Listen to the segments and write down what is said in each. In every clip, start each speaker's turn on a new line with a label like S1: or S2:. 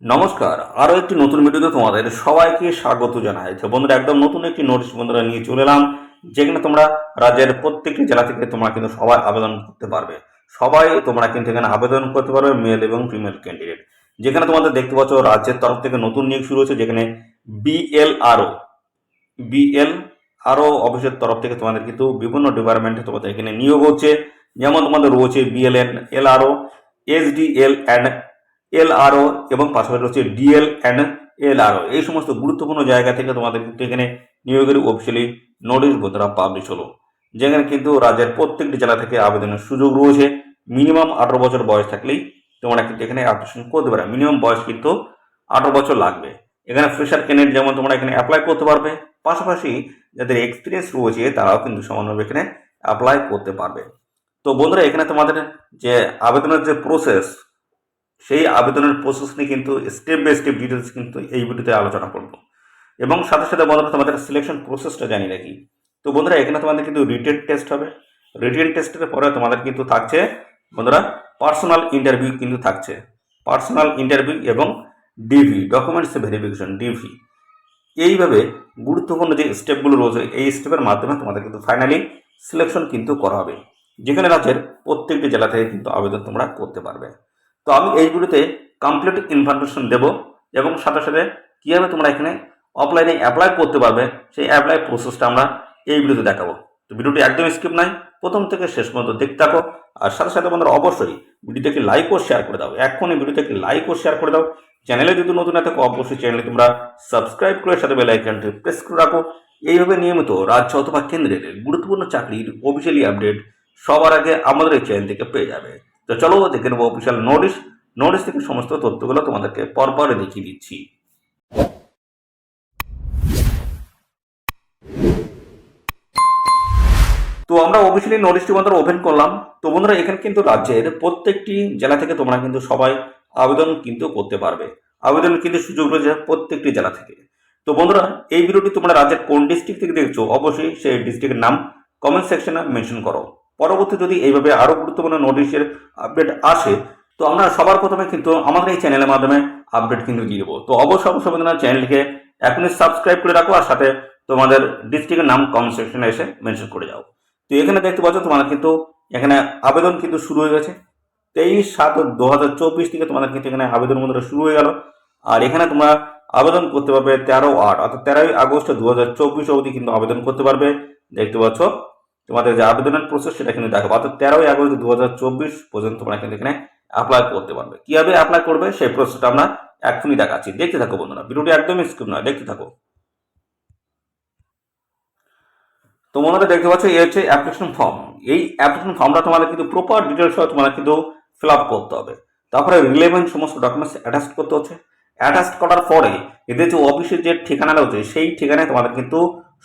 S1: নমস্কার, আরও একটি নতুন ভিডিওতে তোমাদের সবাইকে স্বাগত জানাই। তো বন্ধুরা, একদম নতুন একটি নোটিশ বন্ধুরা নিয়ে চলে এলাম, যেখানে তোমরা রাজ্যের প্রত্যেকটি জেলা থেকে তোমরা কিন্তু সবাই আবেদন করতে পারবে। সবাই তোমরা কিন্তু এখানে আবেদন করতে পারবে, মেল এবং ফিমেল ক্যান্ডিডেট। যেখানে তোমাদের দেখতে পাচ্ছ রাজ্যের তরফ থেকে নতুন নিয়োগ শুরু হচ্ছে, যেখানে বিএলআরও বিএলআরও অফিসের তরফ থেকে তোমাদের কিন্তু বিভিন্ন ডিপার্টমেন্টে তোমাদের এখানে নিয়োগ হচ্ছে। যেমন তোমাদের রয়েছে বিএলএন, এলআরও, এসডিএল অ্যান্ড এলআরও এবং পাশাপাশি রয়েছে ডিএল অ্যান্ড এলআরও। এই সমস্ত গুরুত্বপূর্ণ জায়গা থেকে তোমাদের কিন্তু এখানে নিয়োগের অফিসিয়ালি নোটিশ বোধরা পাবলিশ হলো, যেখানে কিন্তু রাজ্যের প্রত্যেকটি জেলা থেকে আবেদনের সুযোগ রয়েছে। মিনিমাম 18 বছর বয়স থাকলেই তোমরা কিন্তু এখানে অ্যাপ্লিকেশন করতে পারবে। মিনিমাম বয়স কিন্তু 18 বছর লাগবে। এখানে ফ্রেশার ক্যান্ডিডেট যেমন তোমরা এখানে অ্যাপ্লাই করতে পারবে, পাশাপাশি যাদের এক্সপিরিয়েন্স রয়েছে তারাও কিন্তু সমানভাবে এখানে অ্যাপ্লাই করতে পারবে। তো বন্ধুরা, এখানে তোমাদের যে আবেদনের যে প্রসেস, সেই আবেদনের প্রসেস নিয়ে কিন্তু স্টেপ বাই স্টেপ ডিটেলস কিন্তু এই ভিডিওতে আলোচনা করব, এবং সাথে সাথে বন্ধুরা তোমাদের সিলেকশন প্রসেসটা জানিয়ে রাখি। তো বন্ধুরা, এখানে তোমাদের কিন্তু রিটেন টেস্ট হবে। রিটেন টেস্টের পরে তোমাদের কিন্তু থাকছে বন্ধুরা পার্সোনাল ইন্টারভিউ কিন্তু থাকছে। পার্সোনাল ইন্টারভিউ এবং ডিভি, ডকুমেন্টস ভেরিফিকেশন, ডিভি। এইভাবে গুরুত্বপূর্ণ যে স্টেপগুলো রয়েছে, এই স্টেপের মাধ্যমে তোমাদের কিন্তু ফাইনালি সিলেকশন কিন্তু করা হবে, যেখানে রাজ্যের প্রত্যেকটি জেলা থেকে কিন্তু আবেদন তোমরা করতে পারবে। তো আমি এই ভিডিওতে কমপ্লিট ইনফরমেশন দেব, এবং সাথে সাথে কীভাবে তোমরা এখানে অফলাইনে অ্যাপ্লাই করতে পারবে সেই অ্যাপ্লাই প্রসেসটা আমরা এই ভিডিওতে দেখাবো। তো ভিডিওটি একদম স্কিপ নাই, প্রথম থেকে শেষ পর্যন্ত দেখতে থাকো। আর সাথে সাথে বন্ধুরা অবশ্যই ভিডিওটাকে লাইক ও শেয়ার করে দাও। এখনই ভিডিওটাকে লাইক ও শেয়ার করে দাও। চ্যানেলে যদি নতুন না থাকো অবশ্যই চ্যানেলে তোমরা সাবস্ক্রাইব করে সাথে বেল আইকনটি প্রেস করে রাখো। এইভাবে নিয়মিত রাজ্য অথবা কেন্দ্রের গুরুত্বপূর্ণ চাকরির অফিসিয়ালি আপডেট সবার আগে আমাদের এই চ্যানেল থেকে পেয়ে যাবে। তো চলো দেখে নেবো অফিসিয়াল নোটিশ থেকে সমস্ত তথ্যগুলো তোমাদেরকে পরপর দেখিয়ে দিচ্ছি। তো আমরা অফিসিয়ালি নোটিশটি বন্ধুরা ওপেন করলাম। তো বন্ধুরা, এখানে কিন্তু রাজ্যের প্রত্যেকটি জেলা থেকে তোমরা কিন্তু সবাই আবেদন কিন্তু করতে পারবে। আবেদন কিন্তু সুযোগ রয়েছে প্রত্যেকটি জেলা থেকে। তো বন্ধুরা, এই ভিডিওটি তোমরা রাজ্যের কোন ডিস্ট্রিক্ট থেকে দেখছো অবশ্যই সেই ডিস্ট্রিক্টের নাম কমেন্ট সেকশনে মেনশন করো। পরবর্তী যদি এইভাবে আরও গুরুত্বপূর্ণ নোটিশের আপডেট আসে, তো আমরা সবার প্রথমে কিন্তু আমাদের এই চ্যানেলের মাধ্যমে আপডেট কিন্তু দিয়ে দেবো। তো অবশ্যই বন্ধুরা চ্যানেলটিকে এখনই সাবস্ক্রাইব করে রাখো, আর সাথে তোমাদের ডিস্ট্রিক্টের নাম কমেন্ট সেকশনে এসে মেনশন করে যাও। তো এখানে দেখতে পাচ্ছ তোমাদের কিন্তু এখানে আবেদন কিন্তু শুরু হয়ে গেছে। 23/7/2024 থেকে তোমাদের কিন্তু এখানে আবেদন বন্ধুরা শুরু হয়ে গেল। আর এখানে তোমরা আবেদন করতে পারবে 13/8 অর্থাৎ 13ই আগস্ট 2024 অবধি কিন্তু আবেদন করতে পারবে। দেখতে পাচ্ছ তোমাদের যে আবেদনের প্রসেস সেটা কিন্তু দেখো, অর্থাৎ 13ই আগস্ট 2024 পর্যন্ত তোমরা কিন্তু এখানে অ্যাপ্লাই করতে পারবে। কিভাবে অ্যাপ্লাই করবে সেই প্রসেসটা আমরা এখনই দেখাচ্ছি, দেখতে থাকো বন্ধুরা, ভিডিওটি একদমই স্কিপ নয়, দেখতে থাকো। তো মনে দেখতে পাচ্ছ এই হচ্ছে অ্যাপ্লিকেশন ফর্ম। এই অ্যাপ্লিকেশন ফর্মটা তোমাদের কিন্তু প্রপার ডিটেলস সহ তোমাদের কিন্তু ফিল আপ করতে হবে। তারপরে রিলেভেন্ট সমস্ত ডকুমেন্টস অ্যাটাচ করতে হচ্ছে। অ্যাটাচ করার পরে এদের যে অফিসের যে ঠিকানা রয়েছে সেই ঠিকানায় তোমাদের কিন্তু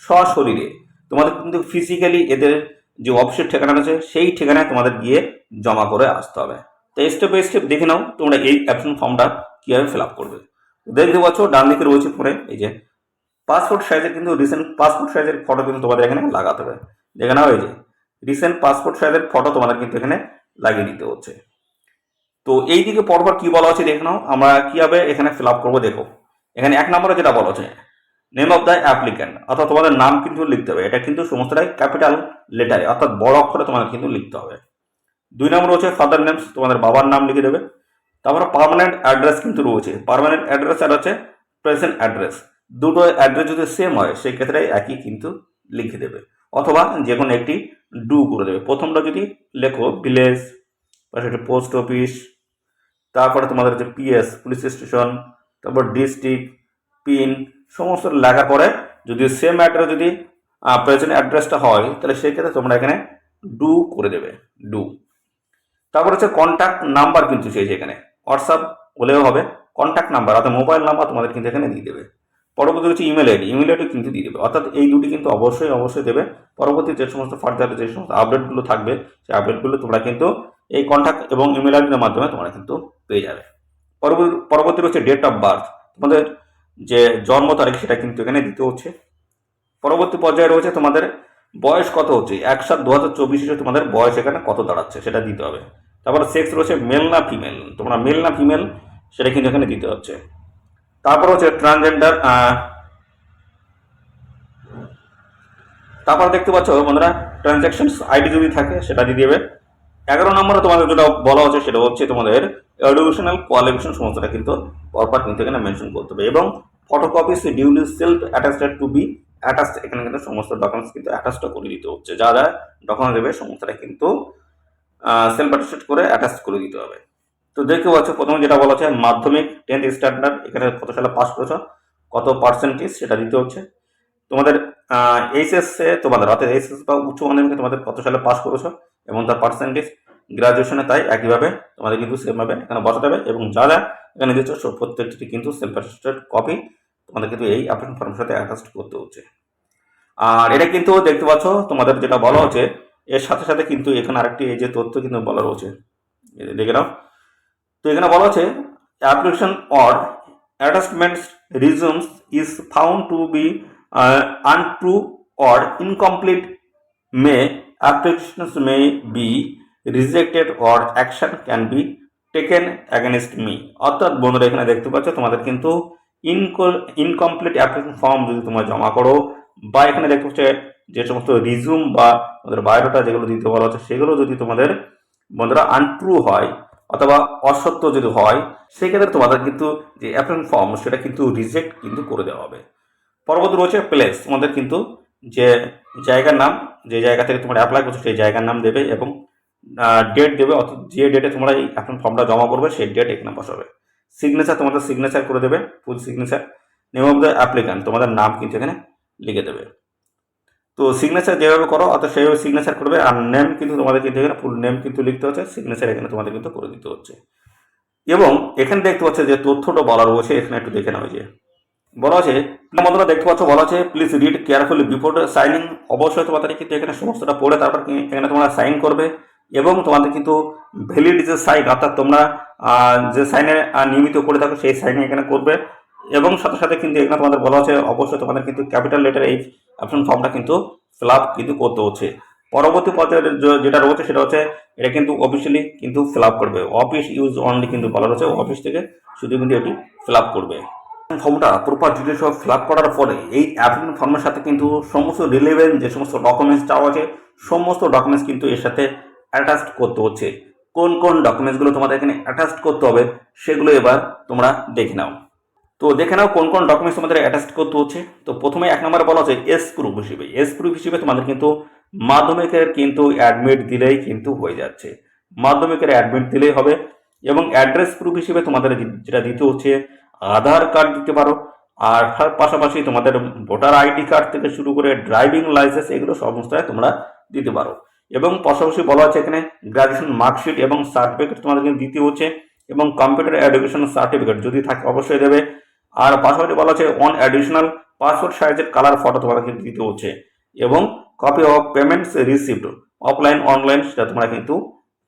S1: সশরীরে তোমাদের কিন্তু ফিজিক্যালি এদের যে অফিসের ঠিকানা রয়েছে সেই ঠিকানায় তোমাদের গিয়ে জমা করে আসতে হবে। তো স্টেপ বাই স্টেপ দেখে নাও তোমরা এই অ্যাপ্লিকেশন ফর্মটা কীভাবে ফিল আপ করবে। দেখতে পাচ্ছ ডান দিকে রয়েছে পরে এই যে পাসপোর্ট সাইজের কিন্তু রিসেন্ট পাসপোর্ট সাইজের ফটো কিন্তু তোমাদের এখানে লাগাতে হবে। দেখে নাও এই যে রিসেন্ট পাসপোর্ট সাইজের ফটো তোমাদের কিন্তু এখানে লাগিয়ে দিতে হচ্ছে। তো এই দিকে পরপর কি বলা হচ্ছে দেখে নাও, আমরা কিভাবে এখানে ফিল আপ করবো দেখো। এখানে 1 নম্বরে যেটা বলা হচ্ছে নেম অফ দ্য অ্যাপ্লিক্যান্ট, অর্থাৎ তোমাদের নাম কিন্তু লিখতে হবে। এটা কিন্তু সমস্তটাই ক্যাপিটাল লেটারে অর্থাৎ বড় অক্ষরে তোমাদের কিন্তু লিখতে হবে। 2 নম্বর হচ্ছে ফাদার নেমস, তোমাদের বাবার নাম লিখে দেবে। তারপরে পার্মানেন্ট অ্যাড্রেস কিন্তু রয়েছে, পার্মানেন্ট অ্যাড্রেস আর হচ্ছে প্রেজেন্ট অ্যাড্রেস। দুটো অ্যাড্রেস যদি সেম হয় সেই ক্ষেত্রে একই কিন্তু লিখে দেবে, অথবা যে কোনো একটি ডু করে দেবে। প্রথমটা যদি লেখো ভিলেজ, পাশে পোস্ট অফিস, তারপরে তোমাদের হচ্ছে পিএস পুলিশ স্টেশন, তারপর ডিস্ট্রিক্ট, পিন, সমস্ত লেখার পরে যদি সেম অ্যাড্রেস যদি প্রেজেন্ট অ্যাড্রেসটা হয় তাহলে সেই ক্ষেত্রে তোমরা এখানে ডু করে দেবে, ডু। তারপর হচ্ছে কন্ট্যাক্ট নাম্বার কিন্তু চেয়েছে এখানে, হোয়াটসঅ্যাপ হলেও হবে। কন্ট্যাক্ট নাম্বার অর্থাৎ মোবাইল নাম্বার তোমাদের কিন্তু এখানে দিয়ে দেবে। পরবর্তী হচ্ছে ইমেল আইডি কিন্তু দিয়ে দেবে, অর্থাৎ এই দুটি কিন্তু অবশ্যই দেবে। পরবর্তী যে সমস্ত ফার্দার যে সমস্ত আপডেটগুলো থাকবে সেই আপডেটগুলো তোমরা কিন্তু এই কন্ট্যাক্ট এবং ইমেল আইডির মাধ্যমে তোমরা কিন্তু পেয়ে যাবে। পরবর্তী হচ্ছে ডেট অফ বার্থ, তোমাদের যে জন্ম তারিখ সেটা কিন্তু এখানে দিতে হচ্ছে। পরবর্তী পর্যায়ে রয়েছে তোমাদের বয়স কত হচ্ছে, 1/7/2024 তোমাদের বয়স এখানে কত দাঁড়াচ্ছে সেটা দিতে হবে। তারপরে সেক্স রয়েছে মেল না ফিমেল, তোমরা মেল না ফিমেল সেটা কিন্তু এখানে দিতে হচ্ছে। তারপর হচ্ছে ট্রান্সজেন্ডার, তারপর দেখতে পাচ্ছ বন্ধুরা ট্রানজ্যাকশন আইডি যদি থাকে সেটা দিয়ে দেবে। 11 নম্বরে তোমাদের যেটা বলা হচ্ছে সেটা হচ্ছে তোমাদের এডুকেশনাল কোয়ালিফিকেশন সমস্তটা কিন্তু পরপর কিন্তু এখানে মেনশন করতে হবে, এবং photocopies duly self attached to B attached, এখানে কিন্তু সমস্ত ডকুমেন্টস কিন্তু অ্যাটাচড করে দিতে হচ্ছে। যা যা ডকুমেন্ট দেবে সমস্তটা কিন্তু সেলফ অ্যাটাচড করে অ্যাটাচ করে দিতে হবে। তো দেখতে পাচ্ছ প্রথমে যেটা বলা হচ্ছে মাধ্যমিক 10th স্ট্যান্ডার্ড, এখানে কত সালে পাস করেছো, কত পার্সেন্টেজ সেটা দিতে হচ্ছে। তোমাদের এইচএস এ তোমাদের অর্থাৎ এইচএস বা উচ্চ মাধ্যমিকে তোমাদের কত সালে পাস করেছো এবং তার পার্সেন্টেজ, গ্রাজুয়েশনে তাই একইভাবে তোমাদের কিন্তু সেমভাবে এখানে বসাতে হবে, এবং যা যা এখানে দিচ্ছ প্রত্যেকটি কিন্তু সেলফ অ্যাটেস্টেড কপি তোমাদের কিন্তু এই অ্যাপ্লিকেশন ফর্মের সাথে অ্যাটাচ করতে হচ্ছে। আর এটা কিন্তু দেখতে পাচ্ছ তোমাদের যেটা বলা হচ্ছে এর সাথে সাথে কিন্তু এখানে আরেকটি এই যে তথ্য কিন্তু বলা রয়েছে, দেখে নাও। তো এখানে বলা হচ্ছে application or attachments resumes is found to be untrue or incomplete, may applications may be rejected or action can be taken against me। অর্থাৎ বন্ধুরা এখানে দেখতে পাচ্ছ তোমাদের কিন্তু ইনকমপ্লিট অ্যাপ্লিকেশন ফর্ম যদি তোমরা জমা করো, বা এখানে দেখতে পাচ্ছ যে সমস্ত রিজুম বা তোমাদের বায়োডাটা যেগুলো দিতে বলা হচ্ছে সেগুলো যদি তোমাদের বন্ধুরা আনট্রু হয় অথবা অসত্য যদি হয়, সেক্ষেত্রে তোমাদের কিন্তু যে অ্যাপ্লিকেশন ফর্ম সেটা কিন্তু রিজেক্ট কিন্তু করে দেওয়া হবে। পরবর্তী রয়েছে প্লেস, তোমাদের কিন্তু যে জায়গার নাম, যে জায়গা থেকে তোমরা অ্যাপ্লাই করছো সেই জায়গার নাম দেবে এবং ডেট দেবে, অর্থাৎ যে ডেটে তোমরা এই অ্যাপ্লিকেশন ফর্মটা জমা করবে সেই ডেট এখানে বসাবে। সিগনেচার তোমাদের সিগনেচার করে দেবে, full signature. Name of the applicant, তোমাদের নাম কিন্তু এখানে লিখে দেবে। তো সিগনেচার যেভাবে করো অর্থাৎ সেইভাবে সিগনেচার করবে, আর নেম কিন্তু তোমাদের কিন্তু এখানে ফুল নেম কিন্তু লিখতে হচ্ছে, সিগনেচার এখানে তোমাদের কিন্তু করে দিতে হচ্ছে। এবং এখানে দেখতে পাচ্ছ যে তথ্যটা বলা রয়েছে, এখানে একটু দেখে নাও। যে বলা আছে বন্ধুরা দেখতে পাচ্ছ বলা আছে please read carefully before signing, অবশ্যই তোমাদের কিন্তু এখানে সমস্তটা পড়ে তারপর এখানে তোমরা সাইন করবে, এবং তোমাদের কিন্তু ভ্যালিড যে সাইন অর্থাৎ তোমরা যে সাইনে নিয়মিত করে থাকো সেই সাইনে এখানে করবে, এবং সাথে সাথে কিন্তু এখানে তোমাদের বলা আছে অবশ্যই তোমাদের কিন্তু ক্যাপিটাল লেটার এই অপশন ফর্মটা কিন্তু ফিল আপ কিন্তু করতে হচ্ছে। পরবর্তী পর্যায়ে যেটা রয়েছে সেটা হচ্ছে এটা কিন্তু অফিসিয়ালি কিন্তু ফিল আপ করবে, অফিস ইউজ অনলি কিন্তু বলা রয়েছে, অফিস থেকে শুধু কিন্তু এটি ফিল আপ করবে। ফর্মটা প্রপার ডিটেলস সব ফিল আপ করার পরে এই অ্যাপ্লিকেশন ফর্মের সাথে কিন্তু সমস্ত রিলেভেন্ট যে সমস্ত ডকুমেন্টস চাওয়া আছে সমস্ত ডকুমেন্টস কিন্তু এর সাথে অ্যাটাচ করতে হচ্ছে। কোন কোন ডকুমেন্টসগুলো তোমাদের এখানে অ্যাটাচ করতে হবে সেগুলো এবার তোমরা দেখে নাও। তো দেখে নাও কোন কোন ডকুমেন্টস তোমাদের অ্যাটাচ করতে হচ্ছে। তো প্রথমে এক নম্বরে বলা হচ্ছে এস প্রুফ হিসেবে, এস প্রুফ হিসেবে তোমাদের কিন্তু মাধ্যমিকের কিন্তু অ্যাডমিট দিলেই কিন্তু হয়ে যাচ্ছে, মাধ্যমিকের অ্যাডমিট দিলেই হবে। এবং অ্যাড্রেস প্রুফ হিসেবে তোমাদের যেটা দিতে হচ্ছে আধার কার্ড দিতে পারো, আর তার পাশাপাশি তোমাদের ভোটার আইডি কার্ড থেকে শুরু করে ড্রাইভিং লাইসেন্স এগুলো সমস্ত তোমরা দিতে পারো। এবং পাশাপাশি বলা আছে এখানে গ্রাজুয়েশন মার্কশিট এবং সার্টিফিকেট তোমাদের কিন্তু দিতে হচ্ছে, এবং কম্পিউটার এডুকেশন সার্টিফিকেট যদি থাকে অবশ্যই দেবে। আর পাশাপাশি বলা আছে অন অ্যাডিশনাল পাসপোর্ট সাইজের কালার ফটো তোমাদের কিন্তু দিতে হচ্ছে, এবং copy of payments receipt offline online সেটা তোমরা কিন্তু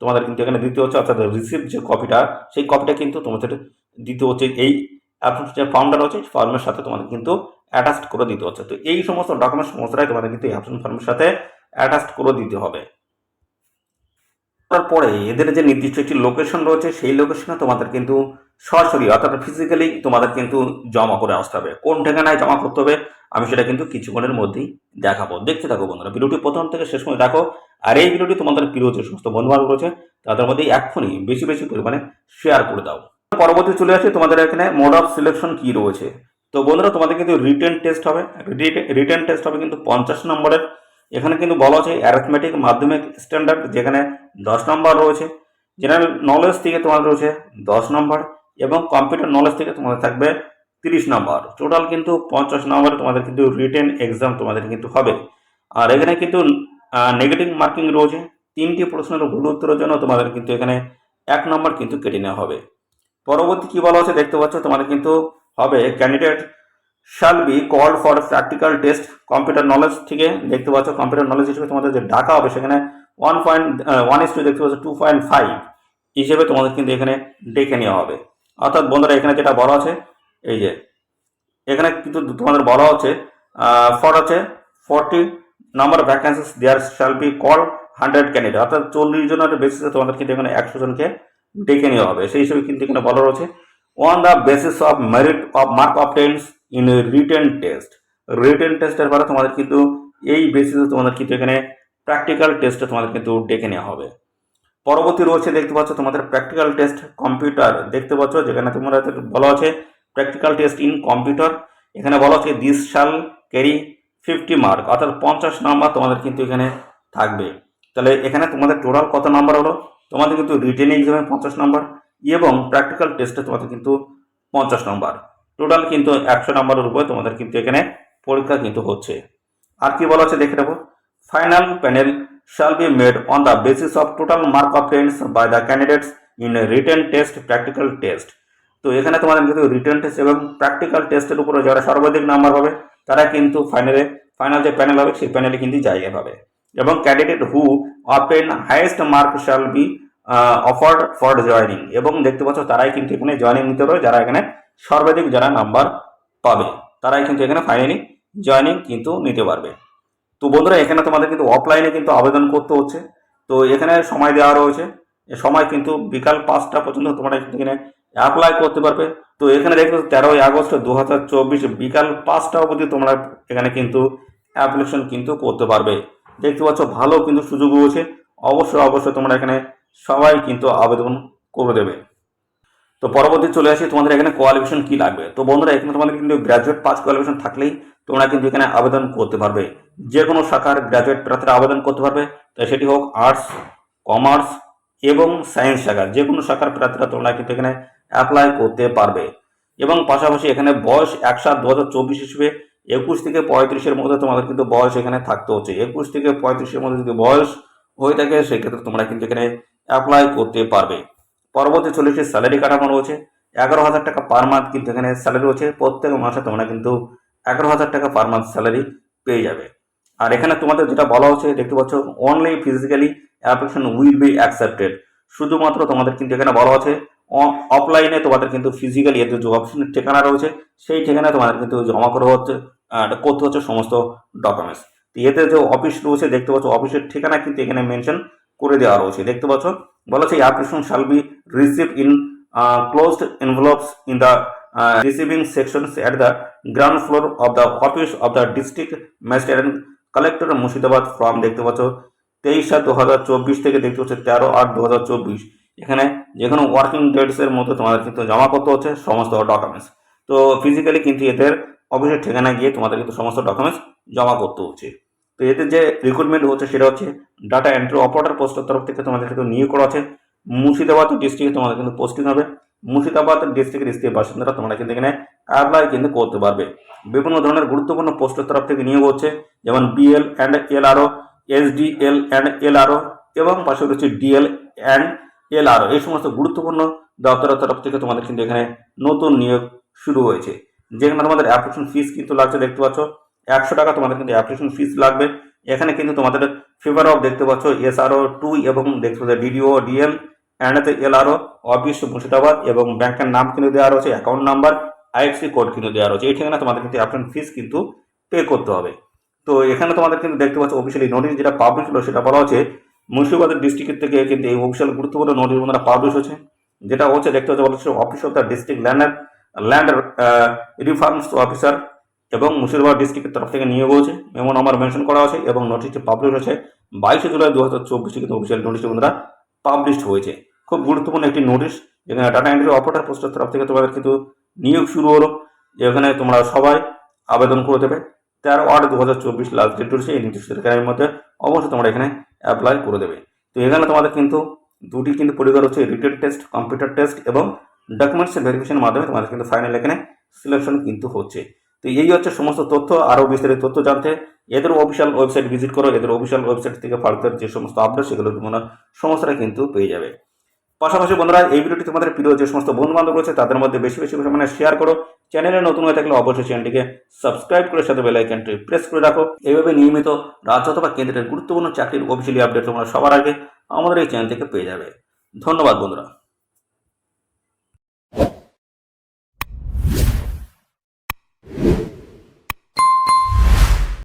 S1: তোমাদের কিন্তু এখানে দিতে হচ্ছে, অর্থাৎ রিসিপ্ট যে কপিটা সেই কপিটা কিন্তু তোমাদের দিতে হচ্ছে। এই যে ফর্মটা রয়েছে ফর্মের সাথে তোমাদের কিন্তু অ্যাটাচ করে দিতে হচ্ছে। তো এই সমস্ত ডকুমেন্ট সমস্তটাই তোমাদের কিন্তু অ্যাপ্লিকেশন ফর্মের সাথে অ্যাটাচ করে দিতে হবে। তারপরে এদের যে নির্দিষ্ট একটি লোকেশন রয়েছে সেই লোকেশনে তোমাদের কিন্তু সরাসরি অর্থাৎ ফিজিক্যালি তোমাদের কিন্তু জমা করে আসতে হবে। কোন ঠিকানায় জমা করতে হবে আমি সেটা কিন্তু কিছুক্ষণের মধ্যেই দেখাবো, দেখতে থাকো বন্ধুরা। ভিডিওটি প্রথম থেকে শেষ পর্যন্ত দেখো, আর এই ভিডিওটি তোমাদের প্রিয় যে সমস্ত বন্ধুবান্ধব রয়েছে তাদের মধ্যে এক্ষুনি বেশি বেশি পরিমাণে শেয়ার করে দাও। পরবর্তী চলে আসে তোমাদের এখানে মোড অফ সিলেকশন কি রয়েছে। তো বন্ধুরা তোমাদের কিন্তু রিটেন টেস্ট হবে, রিটেন টেস্ট হবে কিন্তু 50 নম্বরের। এখানে কিন্তু বলা আছে অ্যারিথমেটিক মাধ্যমিক স্ট্যান্ডার্ড যেখানে 10 নম্বর রয়েছে, জেনারেল নলেজ থেকে তোমাদের রয়েছে 10 নম্বর, এবং কম্পিউটার নলেজ থেকে তোমাদের থাকবে 30 নম্বর। টোটাল কিন্তু 50 নম্বরে তোমাদের কিন্তু রিটেন এক্সাম তোমাদের কিন্তু হবে। আর এখানে কিন্তু নেগেটিভ মার্কিং রয়েছে, 3টি প্রশ্নের ভুল উত্তরের জন্য তোমাদের কিন্তু এখানে 1 নম্বর কিন্তু কেটে নেওয়া হবে। পরবর্তী কি বলা হচ্ছে দেখতে পাচ্ছ তোমাদের কিন্তু হবে candidate shall be called for practical test computer knowledge থেকে দেখতে পাচ্ছ কম্পিউটার নলেজ হিসেবে তোমাদের যে ডাকা হবে সেখানে 1:1 দেখতে পাচ্ছ 2.5 হিসেবে তোমাদের কিন্তু এখানে ডেকে নেওয়া হবে। অর্থাৎ বন্ধুরা এখানে যেটা বলা আছে এই যে এখানে কিন্তু তোমাদের বলা হচ্ছে ফর আছে 40 number vacancies there shall be call 100 candidate, অর্থাৎ 40 জনের বেসিসে তোমাদের কিন্তু এখানে 100 জনকে ডেকে নেওয়া হবে, সেই হিসেবে কিন্তু এখানে বলা রয়েছে। On the basis of merit of mark obtains in written test. Written টেস্টের পরে তোমাদের কিন্তু এই বেসিসে তোমাদের কিন্তু এখানে প্র্যাকটিক্যাল টেস্টে তোমাদের কিন্তু ডেকে নেওয়া হবে। পরবর্তী রয়েছে দেখতে পাচ্ছ তোমাদের প্র্যাকটিক্যাল টেস্ট কম্পিউটার, দেখতে পাচ্ছ যেখানে তোমরা বলা আছে প্র্যাকটিক্যাল টেস্ট ইন কম্পিউটার। এখানে বলা হচ্ছে দিস শাল ক্যারি 50 মার্ক, অর্থাৎ 50 নাম্বার তোমাদের কিন্তু এখানে থাকবে। তাহলে এখানে তোমাদের টোটাল কত নাম্বার হলো, তোমাদের কিন্তু রিটেন এক্সামে 50 নাম্বার এবং প্র্যাকটিক্যাল টেস্টে তোমাদের কিন্তু 50 নাম্বার, টোটাল কিন্তু 100 নাম্বারের উপরে তোমাদের কিন্তু এখানে পরীক্ষা কিন্তু হচ্ছে। আর কি বলা হচ্ছে দেখে নেবো, final panel shall be made on the basis of total mark obtained by the candidates in a written test, practical test। তো এখানে তোমাদের কিন্তু রিটেন টেস্ট এবং প্র্যাকটিক্যাল টেস্টের উপরে যারা সর্বাধিক নাম্বার পাবে তারা কিন্তু ফাইনাল যে প্যানেল হবে সেই প্যানেলে কিন্তু জায়গা পাবে। এবং candidate who obtain highest mark shall be offered for joining, এবং দেখতে পাচ্ছ তারাই কিন্তু এখানে জয়নিং নিতে পারবে, যারা এখানে সর্বাধিক যারা নাম্বার পাবে তারাই কিন্তু এখানে ফাইনালি জয়নিং কিন্তু নিতে পারবে। তো বন্ধুরা এখানে তোমাদের কিন্তু অফলাইনে কিন্তু আবেদন করতে হচ্ছে। তো এখানে সময় দেওয়া রয়েছে, সময় কিন্তু বিকাল 5টা পর্যন্ত তোমরা এখানে অ্যাপ্লাই করতে পারবে। তো এখানে দেখতে 13ই আগস্ট 2024 বিকাল 5টা অবধি তোমরা এখানে কিন্তু অ্যাপ্লিকেশন কিন্তু করতে পারবে। দেখতে পাচ্ছ ভালো কিন্তু সুযোগ রয়েছে, অবশ্যই তোমরা এখানে সবাই কিন্তু আবেদন করে দেবে। তো পরবর্তী চলে আসি তোমাদের এখানে কোয়ালিফিকেশন কি লাগবে। তো বন্ধুরা এখানে তোমাদের কিন্তু গ্র্যাজুয়েট পাস কোয়ালিফিকেশন থাকলেই তোমরা কিন্তু এখানে আবেদন করতে পারবে। যে কোনো শাখার গ্র্যাজুয়েট প্রার্থীরা আবেদন করতে পারবে, তাই সেটি হোক আর্টস, কমার্স এবং সায়েন্স শাখার যে কোনো শাখার প্রার্থীরা তোমরা কিন্তু এখানে অ্যাপ্লাই করতে পারবে। এবং পাশাপাশি এখানে বয়স 1/7/2024 হিসেবে 21 থেকে 35-এর মধ্যে তোমাদের কিন্তু বয়স এখানে থাকতে হচ্ছে। 21 থেকে 35-এর মধ্যে যদি বয়স হয়ে থাকে সেক্ষেত্রে তোমরা কিন্তু এখানে অ্যাপ্লাই করতে পারবে। পরবর্তী চলে এসে স্যালারি কাঠামো রয়েছে 11,000 টাকা পার মান্থ কিন্তু এখানে স্যালারি রয়েছে। প্রত্যেক মাসে তোমরা কিন্তু 11,000 টাকা পার মান্থ স্যালারি পেয়ে যাবে। আর এখানে তোমাদের যেটা বলা হচ্ছে দেখতে পাচ্ছ only physically application will be accepted, শুধুমাত্র তোমাদের কিন্তু এখানে বলা আছে অফলাইনে তোমাদের কিন্তু ফিজিক্যালি এদের যে অফিসের ঠিকানা রয়েছে সেই ঠিকানায় তোমাদের কিন্তু জমা করে করতে হচ্ছে সমস্ত ডকুমেন্টস। এতে যে অফিস রয়েছে দেখতে পাচ্ছ অফিসের ঠিকানা কিন্তু এখানে মেনশন করে দেওয়া রয়েছে। দেখতে পাচ্ছ বলা হচ্ছে অ্যাপ্লিকেশন শাল B receive in closed envelopes in the receiving sections at the ground floor of the office of the district magistrate and collector Murshidabad from দেখতে পাচ্ছ 23/7/2024 থেকে দেখতে পাচ্ছ 13/8/2024 এখানে যে কোনো ওয়ার্কিং ডেটস এর মধ্যে তোমাদের কিন্তু জমা করতে হচ্ছে সমস্ত ডকুমেন্টস। তো ফিজিক্যালি কিন্তু এদের অফিসের ঠিকানা গিয়ে তোমাদের কিন্তু সমস্ত ডকুমেন্টস জমা করতে হচ্ছে। তো এতে যে রিক্রুটমেন্ট হচ্ছে সেটা হচ্ছে ডাটা এন্ট্রি অপারেটর পোস্টের তরফ থেকে তোমাদের কিন্তু নিয়োগ করা আছে। মুর্শিদাবাদ ডিস্ট্রিক্টে তোমাদের কিন্তু পোস্টিং হবে। মুর্শিদাবাদ ডিস্ট্রিক্টের স্থায়ী বাসিন্দারা তোমরা কিন্তু এখানে অ্যাপ্লাই কিন্তু করতে পারবে। বিভিন্ন ধরনের গুরুত্বপূর্ণ পোস্টের তরফ থেকে নিয়োগ হচ্ছে, যেমন BL and LRO, SDL and LRO এবং পাশে রয়েছে DL অ্যান্ড LRO। এই সমস্ত গুরুত্বপূর্ণ দপ্তরের তরফ থেকে তোমাদের কিন্তু এখানে নতুন নিয়োগ শুরু হয়েছে, যেখানে তোমাদের অ্যাপ্লিকেশন ফিস কিন্তু লাগছে দেখতে পাচ্ছ 100 টাকা তোমাদের কিন্তু অ্যাপ্লিকেশন ফিস লাগবে। এখানে কিন্তু তোমাদের ফেভার অফ দেখতে পাচ্ছ SRO 2 এবং দেখতে পাচ্ছ DDO DL and LRO office Murshidabad এবং ব্যাংকের নাম কিন্তু দেওয়া রয়েছে, অ্যাকাউন্ট নাম্বার, IFSC কোড কিন্তু দেওয়া রয়েছে। এই ঠিকানা তোমাদের কিন্তু অ্যাপ্লিকেশন ফিস কিন্তু পে করতে হবে। তো এখানে তোমাদের কিন্তু দেখতে পাচ্ছ অফিসিয়ালি নোটিশ যেটা পাবলিশ হলো সেটা বলা হচ্ছে মুর্শিদাবাদ ডিস্ট্রিক্টের থেকে কিন্তু এই অফিসিয়াল গুরুত্বপূর্ণ নোটিশ বন্ধুরা পাবলিশ হচ্ছে, যেটা হচ্ছে দেখতে পাচ্ছ বলা হচ্ছে office of the district land reforms officer এবং মুর্শিদাবাদ ডিস্ট্রিক্টের তরফ থেকে নিয়োগ হয়েছে, মেমো নাম্বার মেনশন করা আছে এবং নোটিশটি পাবলিশ হয়েছে 22 জুলাই 2024 কিন্তু অফিসিয়াল নোটিশটি বন্ধুরা পাবলিশ হয়েছে। খুব গুরুত্বপূর্ণ একটি নোটিশ, যেখানে ডাটা এন্ট্রি অপারেটর পোস্টের তরফ থেকে তোমাদের কিন্তু নিয়োগ শুরু হলো। এখানে তোমরা সবাই আবেদন করে দেবে। 13/8/2024 লাস্ট ডেট রয়েছে, এই নির্দিষ্ট তারিখের মধ্যে অবশ্যই তোমরা এখানে অ্যাপ্লাই করে দেবে। তো এখানে তোমাদের কিন্তু দুটি কিন্তু পরীক্ষা রয়েছে, রিটেন টেস্ট, কম্পিউটার টেস্ট এবং ডকুমেন্টস ভেরিফিকেশনের মাধ্যমে তোমাদের কিন্তু ফাইনাল এখানে সিলেকশন কিন্তু হচ্ছে। তো এই হচ্ছে সমস্ত তথ্য। আরও বিস্তারিত তথ্য জানতে এদের অফিসিয়াল ওয়েবসাইট ভিজিট করো। এদের অফিসিয়াল ওয়েবসাইট থেকে ফার্দার যে সমস্ত আপডেট সেগুলো তোমরা সমস্তটা কিন্তু পেয়ে যাবে। পাশাপাশি বন্ধুরা এই ভিডিওটি তোমাদের প্রিয় যে সমস্ত বন্ধু বান্ধব রয়েছে তাদের মধ্যে বেশি বেশি পরিমাণে শেয়ার করো। চ্যানেলে নতুন হয়ে থাকলে অবশ্যই চ্যানেলটিকে সাবস্ক্রাইব করে সাথে বেল আইকনটি প্রেস করে রাখো। এইভাবে নিয়মিত রাজ্য অথবা কেন্দ্রের গুরুত্বপূর্ণ চাকরির অফিসিয়ালি আপডেট তোমরা সবার আগে আমাদের এই চ্যানেল থেকে পেয়ে যাবে। ধন্যবাদ বন্ধুরা।